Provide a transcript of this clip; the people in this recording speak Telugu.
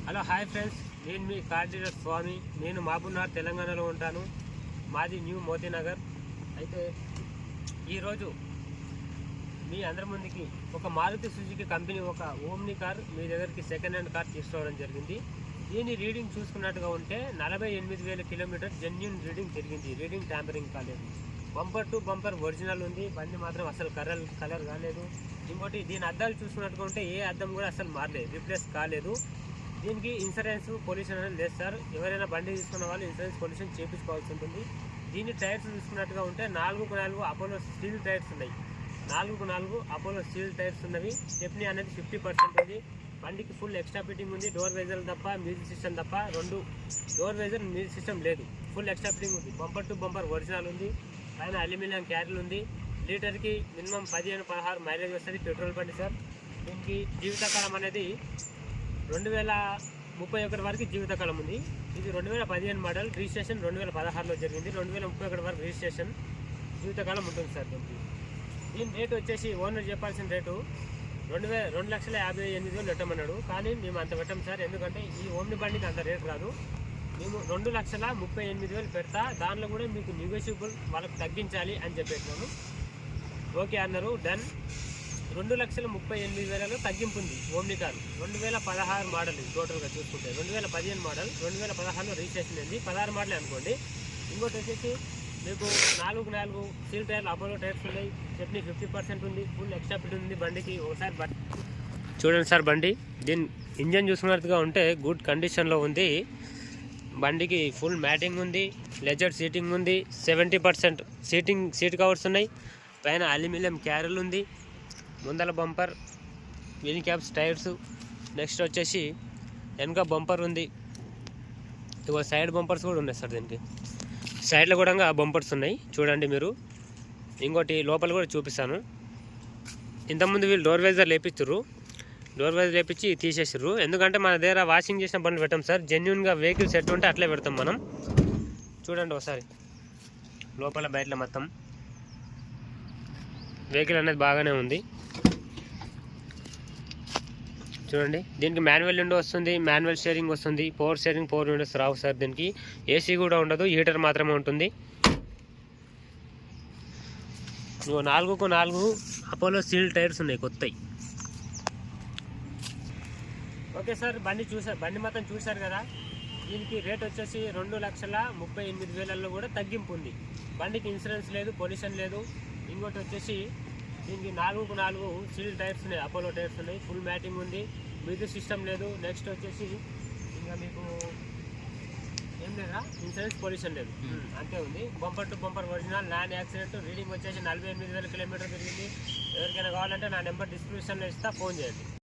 హలో హాయ్ ఫ్రెండ్స్, నేను మీ కార్ డీలర్ స్వామి. నేను మహబూబ్నగర్ తెలంగాణలో ఉంటాను. మాది న్యూ మోతీనగర్. అయితే ఈరోజు మీ అందరి ముందుకి ఒక మారుతి సుజుకి కంపెనీ ఒక ఓమ్ని కార్ మీ దగ్గరికి సెకండ్ హ్యాండ్ కార్ తీసుకురావడం జరిగింది. దీని రీడింగ్ చూసుకున్నట్టుగా ఉంటే 48,000 కిలోమీటర్ జెన్యూన్ రీడింగ్ తిరిగింది. రీడింగ్ ట్యాంపరింగ్ కాలేదు. బంపర్ టు బంపర్ ఒరిజినల్ ఉంది. బండి మాత్రం అసలు కలర్ కాలేదు. ఇంకోటి దీని అద్దాలు చూసుకున్నట్టుగా ఉంటే ఏ అద్దం కూడా అసలు మారలేదు, రీప్లేస్ కాలేదు. దీనికి ఇన్సూరెన్స్ పొల్యూషన్ అనేది లేదు సార్. ఎవరైనా బండి తీసుకున్న వాళ్ళు ఇన్సూరెన్స్ పొల్యూషన్ చేయించుకోవాల్సి ఉంటుంది. దీని టైర్స్ చూసుకున్నట్టుగా ఉంటే 4x4 అపోలో స్టీల్ టైర్స్ ఉన్నాయి. 4x4 అపోలో స్టీల్ టైర్స్ ఉన్నవి. స్టెప్నీ అనేది 50% ఉంది. బండికి ఫుల్ ఎక్స్ట్రా ఫిట్టింగ్ ఉంది. డోర్ వైజర్ తప్ప మ్యూజిక్ సిస్టమ్ తప్ప 2 డోర్ వైజర్ మ్యూజిక్ సిస్టమ్ లేదు. ఫుల్ ఎక్స్ట్రా ఫిట్టింగ్ ఉంది. బంపర్ టు బంపర్ ఒరిజినల్ ఉంది. పైన అల్యూమినియం క్యారీలు ఉంది. లీటర్కి మినిమం 15-16 మైలేజ్ వస్తుంది. పెట్రోల్ బండి సార్. దీనికి జీవితకాలం అనేది 2031 వరకు జీవితకాలం ఉంది. ఇది 2015 మోడల్. రిజిస్ట్రేషన్ 2016లో జరిగింది. 2031 వరకు రిజిస్ట్రేషన్ జీవితకాలం ఉంటుంది సార్. దీని రేటు వచ్చేసి ఓనర్ చెప్పాల్సిన రేటు 2,58,000 పెట్టమన్నాడు. కానీ మేము అంత పెట్టాం సార్. ఎందుకంటే ఈ ఓమ్ని బండికి అంత రేటు రాదు. మేము 2,38,000 పెడతా. దానిలో కూడా మీకు నెగోషియబుల్ వాళ్ళకి తగ్గించాలి అని చెప్పేసాను. ఓకే అన్నారు. డన్. 2,38,000 తగ్గింపు ఉంది. Omni car 2016 model. టోటల్గా చూసుకుంటే 2015 మోడల్. 2016లో రిజిస్ట్రేషన్ అయింది. 16 మోడలే అనుకోండి. ఇంకోటి వచ్చేసి మీకు 4x4 స్టీల్ టైర్లు అపోలో టైర్స్ ఉన్నాయి. స్టెప్నీ 50% ఉంది. ఫుల్ ఎక్స్ట్రా ఫిట్ ఉంది బండికి. ఒకసారి చూడండి సార్. బండి దీని ఇంజన్ చూసుకున్నట్టుగా ఉంటే గుడ్ కండిషన్లో ఉంది. బండికి ఫుల్ మ్యాటింగ్ ఉంది. లెజర్ సీటింగ్ ఉంది. 70% సీట్ కవర్స్ ఉన్నాయి. పైన అల్యూమినియం క్యారీలు ఉంది. ముందల bumper, wheel caps, tyres. Next వచ్చేసి వెనక బంపర్ ఉంది. ఇగో సైడ్ బంపర్స్ కూడా ఉన్నాయి సార్. దీనికి సైడ్లో కూడా బంపర్స్ ఉన్నాయి చూడండి మీరు. ఇంకోటి లోపల కూడా చూపిస్తాను. ఇంతకుముందు వీళ్ళు డోర్ వైజర్ లేపించారు. డోర్ వైజర్ లేపించి తీసేసారు. ఎందుకంటే మన దగ్గర వాషింగ్ చేసిన బండ్లు పెట్టాం సార్. జెన్యున్గా వెహికల్స్ ఎట్లా ఉంటే అట్లే పెడతాం మనం. చూడండి ఒకసారి లోపల బయటలో మొత్తం వెహికల్ అనేది బాగానే ఉంది. చూడండి. దీనికి మాన్యువల్ విండో వస్తుంది. మాన్యువల్ స్టీరింగ్ వస్తుంది. పవర్ స్టీరింగ్, పవర్ విండోస్ రావు సార్. దీనికి ఏసీ కూడా ఉండదు. హీటర్ మాత్రమే ఉంటుంది. 4x4 అపోలో స్టీల్ టైర్స్ ఉన్నాయి కొత్తవి. Okay sir. బండి మొత్తం చూశారు కదా. దీనికి రేట్ వచ్చేసి 2,38,000 కూడా తగ్గింపు ఉంది. బండికి ఇన్సూరెన్స్ లేదు, పొల్యూషన్ లేదు. ఇంకోటి వచ్చేసి దీనికి 4x4 స్టీల్ టైర్స్ ఉన్నాయి. అపోలో టైర్స్ ఉన్నాయి. ఫుల్ మ్యాటింగ్ ఉంది. మ్యూజిక్ సిస్టమ్ లేదు. నెక్స్ట్ వచ్చేసి ఇంకా మీకు ఏం లేదా, ఇన్సూరెన్స్ పొల్యూషన్ లేదు. అంతే ఉంది. Bumper to bumper original, non accident. Reading వచ్చేసి 48,000 కిలోమీటర్ తిరిగింది. ఎవరికైనా కావాలంటే నా నెంబర్ డిస్క్రిప్షన్లో ఇస్తా, ఫోన్ చేయండి.